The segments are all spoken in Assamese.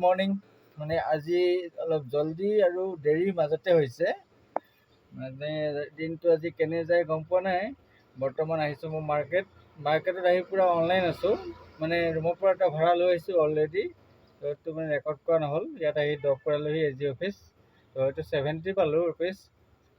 মৰ্ণিং। মানে আজি অলপ জল্দি আৰু দেৰিৰ মাজতে হৈছে। মানে দিনটো আজি কেনে যায় গম পোৱা নাই। বৰ্তমান আহিছোঁ মই মাৰ্কেটত আহি পূৰা অনলাইন আছোঁ। মানে ৰুমৰ পৰা এটা ভাড়া লৈ আহিছোঁ অলৰেডি। তো এইটো মানে ৰেকৰ্ড কৰা নহ'ল। ইয়াত আহি ড্ৰপ কৰালোহি এছ জি অফিচ। তো এইটো 70 পালোঁ ৰুপিজ।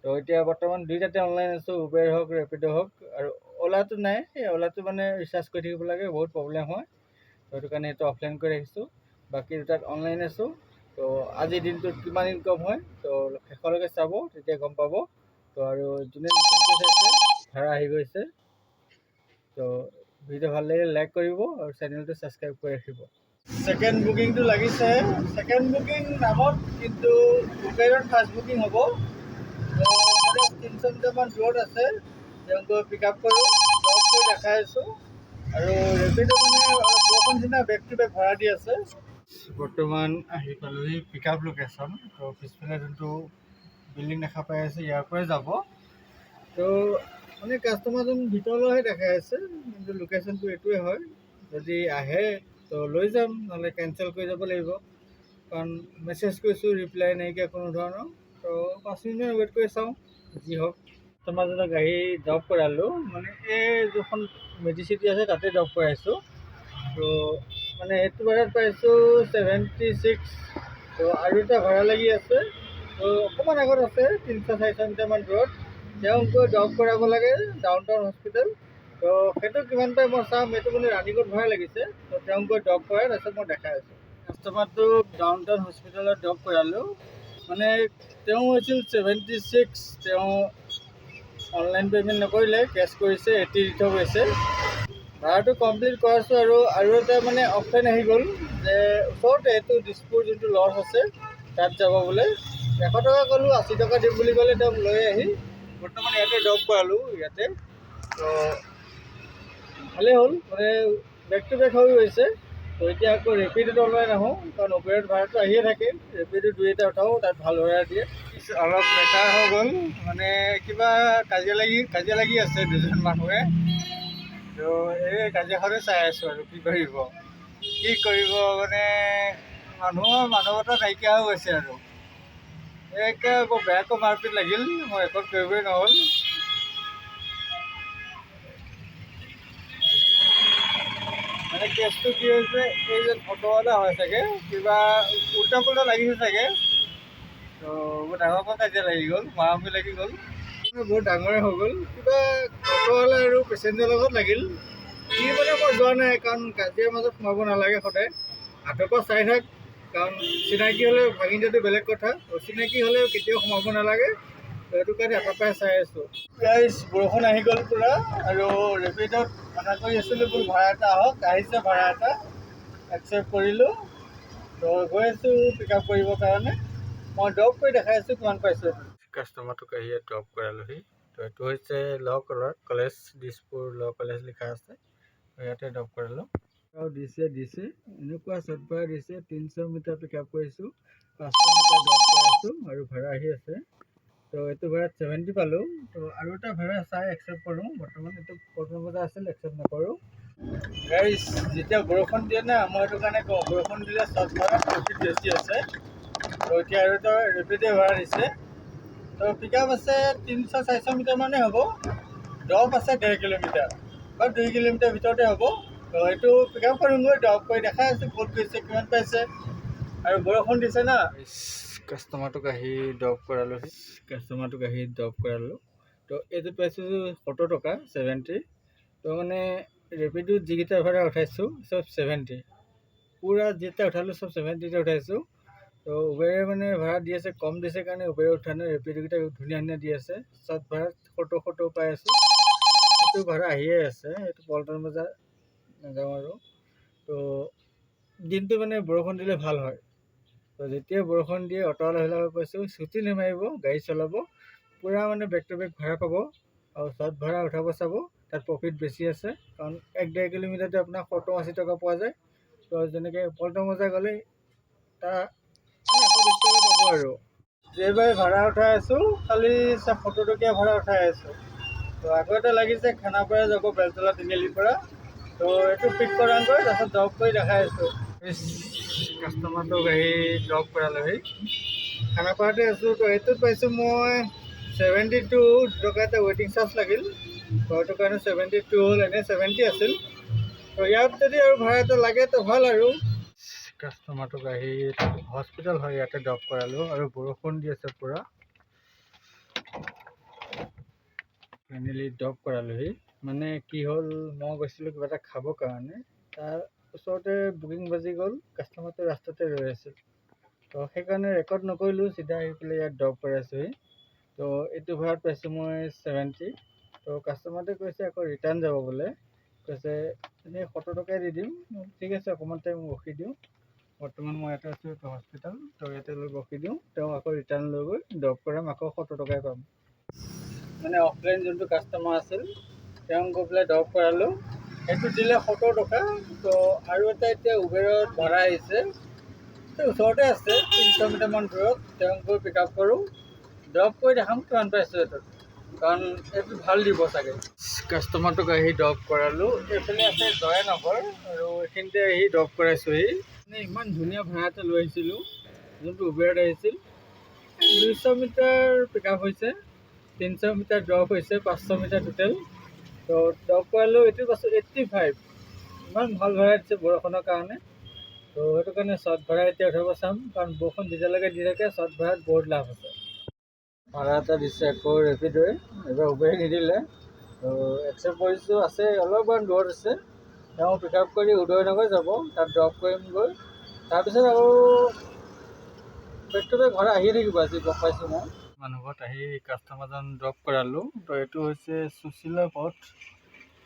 তো এতিয়া বৰ্তমান দুইটাতে অনলাইন আছোঁ, উবেৰ হওক ৰেপিড' হওক। আৰু অ'লাটো নাই, সেই অ'লাটো মানে ৰিচাৰ্জ কৰি থাকিব লাগে, বহুত প্ৰব্লেম হয়। তো সেইটো কাৰণে সেইটো অফলাইন কৰি ৰাখিছোঁ। বাকী দুটাত অনলাইন আছোঁ। তো আজিৰ দিনটোত কিমান ইনকম হয় তো শেষলৈকে চাব, তেতিয়া গম পাব। তো আৰু যোনে নতুনকৈ চাইছে ভাড়া আহি গৈছে। তো ভিডিঅ' ভাল লাগিলে লাইক কৰিব আৰু চেনেলটো ছাবস্ক্ৰাইব কৰি ৰাখিব। ছেকেণ্ড বুকিংটো লাগিছে। ছেকেণ্ড বুকিং নামত, কিন্তু উবেৰত ফাৰ্ষ্ট বুকিং হ'ব। তো 300 মিটাৰমান দূৰত আছে, তেওঁলোকক পিক আপ কৰোঁ, ড্ৰপ কৰি দেখাই আছোঁ। আৰু ৰেপিড' মানে অলপ বৰষুণ দিনা বেক টু বেক ভাড়া দি আছে। বৰ্তমান আহি পালোহি পিক আপ লোকেশ্যন। তো পিছফালে যোনটো বিল্ডিং দেখা পাই আছে ইয়াৰ পৰাই যাব। তো মানে কাষ্টমাৰজন ভিতৰলৈহে দেখাই আছে, কিন্তু লোকেশ্যনটো এইটোৱে হয়। যদি আহে তো লৈ যাম, নহ'লে কেঞ্চেল কৰি যাব লাগিব। কাৰণ মেছেজ কৰিছোঁ, ৰিপ্লাই নাইকিয়া কোনো ধৰণৰ। তো 5 মিনিটমান ৱেইট কৰি চাওঁ, যি হওক। কাষ্টমাৰজনক গাড়ী ড্ৰপ কৰালোঁ, মানে এই যোনখন মেডিচিটি আছে তাতে ড্ৰপ কৰাইছোঁ। তো মানে এইটো ভাড়াত পাইছোঁ 76। তো আৰু এটা ভাড়া লাগি আছে। তো অকণমান আগত আছে, 300-400 মিটাৰমান দূৰত। তেওঁক গৈ ড্ৰপ কৰাব লাগে ডাউন টাউন হস্পিটেল। তো সেইটো কিমান পাই মই চাম। এইটো মানে ৰানিঙত ভাড়া লাগিছে। তো তেওঁক গৈ ড্ৰপ কৰাই তাৰপিছত মই দেখাই আছোঁ। কাষ্টমাৰটোক ডাউন টাউন হস্পিটেলত ড্ৰপ কৰালোঁ। মানে তেওঁ হৈছিল 76। তেওঁ অনলাইন পে'মেণ্ট নকৰিলে, কেছ কৰিছে, 80 দি থৈ গৈছে। ভাড়াটো কমপ্লিট কৰাইছোঁ। আৰু এটা মানে অপশ্যন আহি গ'ল যে ওচৰতে এইটো দিছপুৰ যোনটো লজ আছে তাত যাব বোলে। 100 টকা ক'লোঁ, 80 টকা দিম বুলি ক'লে। তেওঁক লৈ আহি বৰ্তমান ইয়াতে ড্ৰপ কৰালোঁ ইয়াতে। তো ভালেই হ'ল, মানে বেক টু বেক হৈ গৈছে। তো এতিয়া আকৌ ৰেপিডত অনলাইন আহোঁ, কাৰণ উবেৰত ভাড়াটো আহিয়ে থাকে। ৰেপিডো 2-এটা উঠাওঁ, তাত ভাল ভাড়া দিয়ে। অলপ মেটাৰ হৈ গ'ল, মানে কিবা কাজিয়া লাগি আছে দুজন মানুহে। তো এই কাজিয়াখনে চাই আছোঁ আৰু কি কৰিব মানে মানুহৰ মানৱতা নাইকিয়া হৈ গৈছে আৰু। একে বৰ বেয়াকৈ মাৰপিট লাগিল, মই ৰেকৰ্ড কৰিবই নহ'ল। মানে কেছটো কি হৈছে, এই যে অটোৱালা হয় চাগে, কিবা উল্টা পুল্টা লাগিছে চাগে। তো বহুত ডাঙৰকৈ কাজিয়া লাগি গ'ল, মাৰামাৰি লাগি গ'ল। বহুত ডাঙৰে হৈ গ'ল। কিবা অটোৱালা আৰু পেচেঞ্জাৰৰ লগত লাগিল। কি মানে মই যোৱা নাই, কাৰণ কাজিয়াৰ মাজত সোমাব নালাগে সদায়। হাতৰ পৰা চাই থাক, কাৰণ চিনাকি হ'লে ভাঙি দিয়াটো বেলেগ কথা। অচিনাকি হ'লেও কেতিয়াও সোমাব নালাগে। তো সেইটো কাৰণে হাতৰ পৰাই চাই আছোঁ। গাইজ, বৰষুণ আহি গ'ল পূৰা। আৰু ৰেপিডত আশা কৰি আছিলোঁ বোলো ভাড়া এটা আহক। আহিছে ভাড়া এটা, একচেপ্ট কৰিলোঁ। তো গৈ আছোঁ পিক আপ কৰিবৰ কাৰণে। মই ড্ৰপ কৰি দেখাই আছোঁ কিমান পাইছোঁ। কাষ্টমাৰটোক আহি ইয়াত ড্ৰপ কৰালোহি। তো এইটো হৈছে কলেজ, দিছপুৰ কলেজ লিখা আছে। ইয়াতে ড্ৰপ কৰালোঁ। আৰু দিছে এনেকুৱা চট ভাড়া দিছে। 300 মিটাৰ পিক আপ কৰিছোঁ, 500 মিটাৰ ড্ৰপ কৰাইছোঁ, আৰু ভাড়া আহি আছে। তো এইটো ভাড়াত 70 পালোঁ। তো আৰু এটা ভাড়া চাই একচেপ্ট কৰোঁ। বৰ্তমান এইটো প্ৰথম বজাৰ আছিল, একচেপ্ট নকৰোঁ। গাইজ, যেতিয়া বৰষুণ দিয়ে না, মই সেইটো কাৰণে কওঁ, বৰষুণ দিলে চট ভাড়াত প্ৰফিট বেছি আছে। তো এতিয়া আৰু এটা ৰেপিডে ভাড়া দিছে। তো পিক আপ আছে 300-400 মিটাৰমানেই হ'ব। ড্ৰপ আছে 1.5 কিলোমিটাৰ বা 2 কিলোমিটাৰ ভিতৰতে হ'ব। তো সেইটো পিক আপ কৰিমগৈ, ড্ৰপ কৰি দেখাই আছোঁ ক'ত গৈছে, কিমান পাইছে। আৰু বৰষুণ দিছে না। কাষ্টমাৰটোক আহি ড্ৰপ কৰালোঁ। তো এইটো পাইছোঁ 70 টকা, 70। তো মানে ৰেপিডোত যিকেইটা ভাড়া উঠাইছোঁ চব 70। পূৰা যেইটা উঠালোঁ চব 70তে উঠাইছোঁ। তো উবেৰে মানে ভাড়া দি আছে, কম দিছে কাৰণে উবেৰে উঠা নাই। ৰেপিডোকেইটা ধুনীয়া দি আছে। চব ভাড়াত 70 পাই আছোঁ। সেইটো ভাড়া আহিয়ে আছে। এইটো পল্টন বজাৰ নাযাওঁ আৰু। তো দিনটো মানে বৰষুণ দিলে ভাল হয়। তো যেতিয়া বৰষুণ দিয়ে অটোৱালাবিলাকক কৈছোঁ ছুটি নেমাৰিব, গাড়ী চলাব। পূৰা মানে বেক টু বেক ভাড়া পাব। আৰু চট ভাড়া উঠাব চাব, তাত প্ৰফিট বেছি আছে। কাৰণ 1-1.5 কিলোমিটাৰতে আপোনাৰ 70-80 টকা পোৱা যায়। তো যেনেকৈ পল্টন বজাৰ গ'লে তাৰ 120 টকা পাব আৰু। এইবাৰ ভাড়া উঠাই আছোঁ, খালি 70 টকীয়া ভাড়া উঠাই আছোঁ। তো আকৌ এটা লাগিছে খানাপাৰা যাব, বেলতলা তিনিআলিৰ পৰা। তো এইটো পিক কৰাংগৈ, তাৰপিছত ড্ৰপ কৰি দেখাই আছোঁ। কাষ্টমাৰটোক আহি ড্ৰপ কৰালোহি খানাপাৰাতে আছোঁ। তো এইটোত পাইছোঁ মই 72 টকা এটা ৱেইটিং চাৰ্জ লাগিল। তো সেইটো কাৰণে 72 হ'ল, এনেই 70 আছিল। তো ইয়াত যদি আৰু ভাড়া এটা লাগে তো ভাল আৰু। কাষ্টমাৰটোক আহি হস্পিটেল হয় ইয়াতে ড্ৰপ কৰালোঁ আৰু বৰষুণ দি আছে পূৰা। ফাইনেলি ড্ৰপ কৰালোহি। মানে কি হ'ল, মই গৈছিলোঁ কিবা এটা খাবৰ কাৰণে, তাৰ ওচৰতে বুকিং বাজি গ'ল, কাষ্টমাৰটো ৰাস্তাতে ৰৈ আছিল। তো সেইকাৰণে ৰেকৰ্ড নকৰিলোঁ, চিধা আহি পেলাই ইয়াত ড্ৰপ কৰাইছোঁহি। তো এইটো ভাড়াত পাইছোঁ মই 70। তো কাষ্টমাৰটোৱে কৈছে আকৌ ৰিটাৰ্ণ যাব বোলে, কৈছে এনেই 70 টকাই দি দিম। ঠিক আছে, অকণমান টাইম ৰখি দিওঁ। বৰ্তমান মই ইয়াতে আছোঁ, এইটো হস্পিটেল। তো ইয়াতে লৈ ৰখি দিওঁ, তেওঁ আকৌ ৰিটাৰ্ণ লৈ গৈ ড্ৰপ কৰাম, আকৌ 70 টকাই পাম। মানে অফলাইন যোনটো কাষ্টমাৰ আছিল তেওঁক গৈ পেলাই ড্ৰপ কৰালোঁ, সেইটো দিলে 70 টকা। তো আৰু এটা এতিয়া উবেৰত ভাড়া আহিছে, ওচৰতে আছে 300 মিটাৰমান দূৰত, তেওঁক গৈ পিক আপ কৰোঁ, ড্ৰপ কৰি দেখাম কিমান পাইছোঁ এইটোত, কাৰণ এইটো ভাল দিব চাগে। কাষ্টমাৰটোক আহি ড্ৰপ কৰালোঁ, এইফালে আছে জয়ানগৰ আৰু এইখিনিতে আহি ড্ৰপ কৰাইছোঁহি। মানে ইমান ধুনীয়া ভাড়া এটা লৈ আহিছিলোঁ, যোনটো উবেৰত আহিছিল। 200 মিটাৰ পিক আপ হৈছে, 300 মিটাৰ ড্ৰপ হৈছে, 500 মিটাৰ টোটেল। তো ড্ৰপ কৰালোঁ, এইটো পাছত 85। ইমান ভাল ভাড়া দিছে বৰষুণৰ কাৰণে। তো সেইটো কাৰণে শ্বৰ্ট ভাড়া এতিয়া উঠাব চাম, কাৰণ বৰষুণ যেতিয়ালৈকে দি থাকে শ্বৰ্ট ভাড়াত বহুত লাভ আছে। ভাড়া এটা দিছে আকৌ ৰেপিডোৱে, এইবাৰ উবেৰে নিদিলে। তো একচেপ্ট কৰিছোঁ, আছে অলপমান দূৰত আছে। তেওঁ পিক আপ কৰি উদয়নগৰ যাব, তাত ড্ৰপ কৰিমগৈ। তাৰপিছত আৰু বেক টু বেক ভাড়া আহিয়ে থাকিব, আজি গম পাইছোঁ মই। মানুহ ঘৰত আহি কাষ্টমাৰজন ড্ৰপ কৰালোঁ। তো এইটো হৈছে সুশীলা পথ,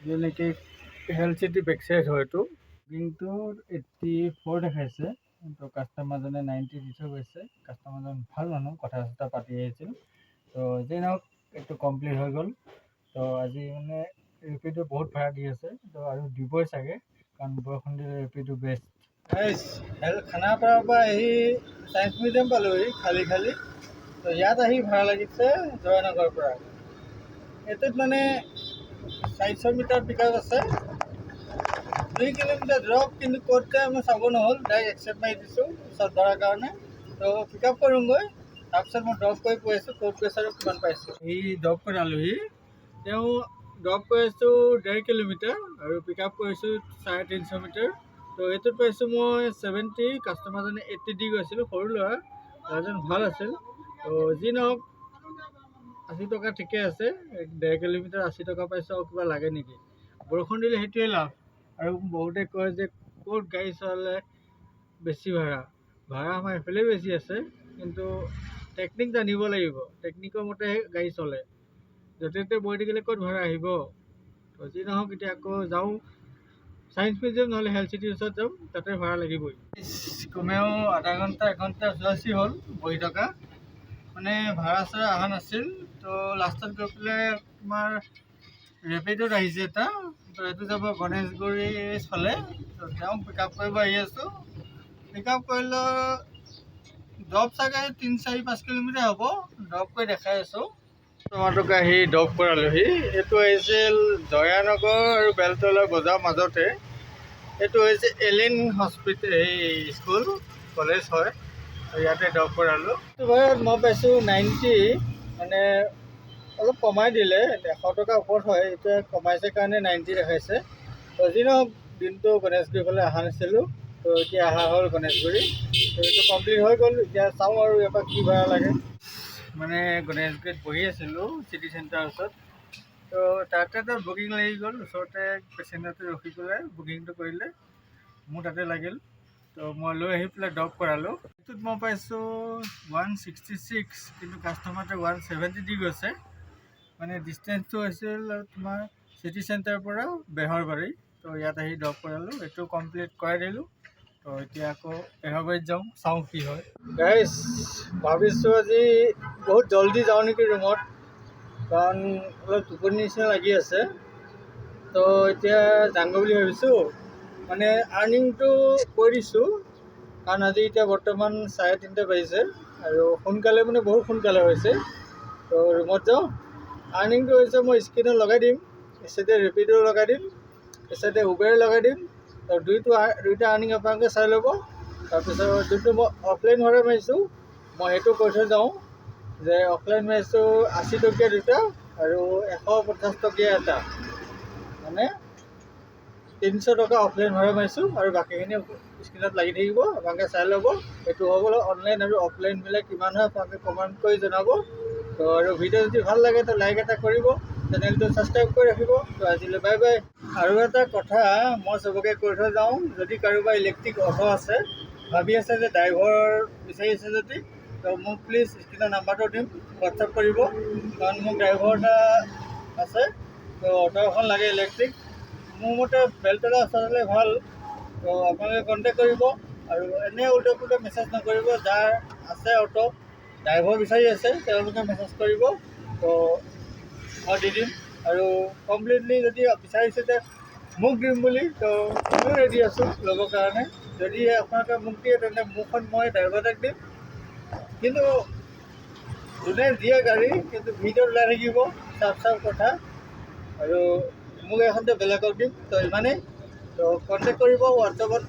যি নেকি হেল্থ চিটি বেক চাইড হয়। এইটো বুকিংটো 84 দেখাইছে। তো কাষ্টমাৰজনে 90 দি থৈ গৈছে। কাষ্টমাৰজন ভাল মানুহ, কথা চথা পাতি আহিছিল। তো যি নহওক এইটো কমপ্লিট হৈ গ'ল। তো আজি মানে ৰেপিডো বহুত ভাড়া দি আছে, তো আৰু দিবই চাগে, কাৰণ বৰষুণ দিলে ৰেপিডো বেষ্ট। খানাপাৰাৰ পৰা আহি ছায়েন্স মিউজিয়াম পালোঁহি খালী খালী। তো ইয়াত আহি ভাড়া লাগিছে জয়ানগৰৰ পৰা। এইটোত মানে 400 মিটাৰ পিক আপ আছে, 2 কিলোমিটাৰ ড্ৰপ, কিন্তু ক'ত যায় মই চাব নহ'ল, ডাইৰেক্ট একচেপ্ট মাৰি দিছোঁ শ্বৰ্ট ভাড়াৰ কাৰণে। তো পিক আপ কৰোঁগৈ, তাৰপিছত মই ড্ৰপ কৰি কৈ আছোঁ ক'ত গৈছে আৰু কিমান পাইছোঁ। এই ড্ৰপ কৰি আলোহি, তেওঁ ড্ৰপ কৰিছোঁ 1.5 কিলোমিটাৰ আৰু পিক আপ কৰিছোঁ 350 মিটাৰ। তো এইটোত পাইছোঁ মই 70, কাষ্টমাৰজনে 80 দি গৈছিলোঁ, সৰু ল'ৰাজন ভাল আছিল। তো যি নহওক 80 টকা ঠিকে আছে, 1.5 কিলোমিটাৰ 80 টকা পাইছোঁ, আৰু কিবা লাগে নেকি? বৰষুণ দিলে সেইটোৱে লাভ। আৰু বহুতে কয় যে ক'ত গাড়ী চলালে বেছি ভাড়া, ভাড়া আমাৰ এইফালে বেছি আছে, কিন্তু টেকনিক জানিব লাগিব, টেকনিকৰ মতেহে গাড়ী চলে। য'তে ত'তে বহি থাকিলে ক'ত ভাড়া আহিব। তো যি নহওক এতিয়া আকৌ যাওঁ ছায়েন্স মিউজিয়াম নহ'লে হেল্থ চিটিৰ ওচৰত যাম, তাতে ভাড়া লাগিবই। কমেও আধা ঘণ্টা 1 ঘণ্টা যোৱাচি হ'ল বহি থকা, মানে ভাড়া চাড়া অহা নাছিল। তো লাষ্টত গৈ পেলাই তোমাৰ ৰেপিডোত আহিছে এটা। তো এইটো যাব গণেশগুৰি ফালে। তো তেওঁক পিক আপ কৰিব আহি আছোঁ, পিক আপ কৰিলোঁ ড্ৰপ চাগে 3-4-5 কিলোমিটাৰ হ'ব, ড্ৰপ কৰি দেখাই আছোঁ। তোমালোকে আহি ড্ৰপ কৰালোহি। এইটো আহিছিল জয়ানগৰ আৰু বেলতলা বজাৰ মাজতে। এইটো হৈছে এলিন হস্পিটেল, এই স্কুল কলেজ হয়, ইয়াতে ড্ৰপ কৰালোঁ। এইটো মই পাইছোঁ 90, মানে অলপ কমাই দিলে, 100 টকা ওপৰত হয়, এতিয়া কমাইছে কাৰণে 90 দেখাইছে। তো যি নহওক দিনটো গণেশগুৰি ফালে অহা নাছিলোঁ, তো এতিয়া অহা হ'ল গণেশগুৰি। তো এইটো কমপ্লিট হৈ গ'ল, এতিয়া চাওঁ আৰু ইয়াৰ পৰা কি ভাড়া লাগে। মানে গণেশগুৰিত বহি আছিলোঁ চিটি চেণ্টাৰৰ ওচৰত, তো তাতে তো বুকিং লাগি গ'ল, ওচৰতে পেচেঞ্জাৰটো ৰখি পেলাই বুকিংটো কৰিলে, মোৰ তাতে লাগিল। তো মই লৈ আহি পেলাই ড্ৰপ কৰালোঁ। এইটোত মই পাইছোঁ 166, কিন্তু কাষ্টমাৰটোৱে 170 দি গৈছে। মানে ডিষ্টেঞ্চটো হৈছিল তোমাৰ চিটি চেণ্টাৰৰ পৰা বেহৰবাৰী। তো ইয়াত আহি ড্ৰপ কৰালোঁ, এইটো কমপ্লিট কৰাই দিলোঁ। তো এতিয়া আকৌ বেহৰবাৰীত যাওঁ, চাওঁ কি হয়। গাইজ ভাবিছোঁ আজি বহুত জল্দি যাওঁ নেকি ৰুমত, কাৰণ অলপ টোপনি নিচিনা লাগি আছে। তো এতিয়া যাংগৈ বুলি ভাবিছোঁ, মানে আৰ্নিংটো কৈ দিছোঁ, কাৰণ আজি এতিয়া বৰ্তমান 3:30 বাজিছে আৰু সোনকালে মানে বহুত সোনকালে হৈছে। তো ৰুমত যাওঁ, আৰ্নিংটো হৈছে মই স্ক্ৰীণত লগাই দিম, এচাইডে ৰেপিডো লগাই দিম, এচাইডে উবেৰ লগাই দিম, তো দুইটা আৰ্নিং আপোনালোকে চাই ল'ব। তাৰপিছত যোনটো মই অফলাইন ভাড়া মাৰিছোঁ মই সেইটো কৈ থৈ যাওঁ যে অফলাইন মাৰিছোঁ 80 টকীয়া দুটা আৰু 150 টকীয়া এটা, মানে 300 টকা অফলাইন ভাড়া মাৰিছোঁ আৰু বাকীখিনি স্ক্ৰীণত লাগি থাকিব, আপোনালোকে চাই ল'ব। এইটো হ'বলৈ অনলাইন আৰু অফলাইন মিলাই কিমান হয় আপোনালোকে কমেণ্ট কৰি জনাব। তো আৰু ভিডিঅ' যদি ভাল লাগে তো লাইক এটা কৰিব, চেনেলটো ছাবস্ক্ৰাইব কৰি ৰাখিব। তো আজিলৈ বাই বাই। আৰু এটা কথা মই চবকে কৈ থৈ যাওঁ, যদি কাৰোবাৰ ইলেক্ট্ৰিক অটো আছে, ভাবি আছে যে ড্ৰাইভাৰ বিচাৰি আছে যদি, তো মোক প্লিজ স্ক্ৰীণৰ নাম্বাৰটো দিম, হোৱাটছআপ কৰিব। কাৰণ মোক ড্ৰাইভাৰ এটা আছে, তো অটো এখন লাগে ইলেক্ট্ৰিক। মোৰ মতে বেলতলা চলালে ভাল, তো আপোনালোকে কণ্টেক্ট কৰিব। আৰু এনেই উল্টা পুল্টা মেছেজ নকৰিব। যাৰ আছে অটো, ড্ৰাইভাৰ বিচাৰি আছে, তেওঁলোকে মেছেজ কৰিব, তো মই দি দিম। আৰু কমপ্লিটলি যদি বিচাৰিছে যে মোক দিম বুলি, তো ময়ো ৰেডি আছোঁ ল'বৰ কাৰণে। যদি আপোনালোকে মোক দিয়ে তেন্তে মোৰখন মই ড্ৰাইভাৰক দিম। কিন্তু যোনে দিয়ে গাড়ী, কিন্তু ভিডিঅ'ত ওলাই থাকিব চাফ কথা। আৰু মোক এখনতে বেলেগক দিম। তো ইমানেই। তো কণ্টেক্ট কৰিব হোৱাটছআপত।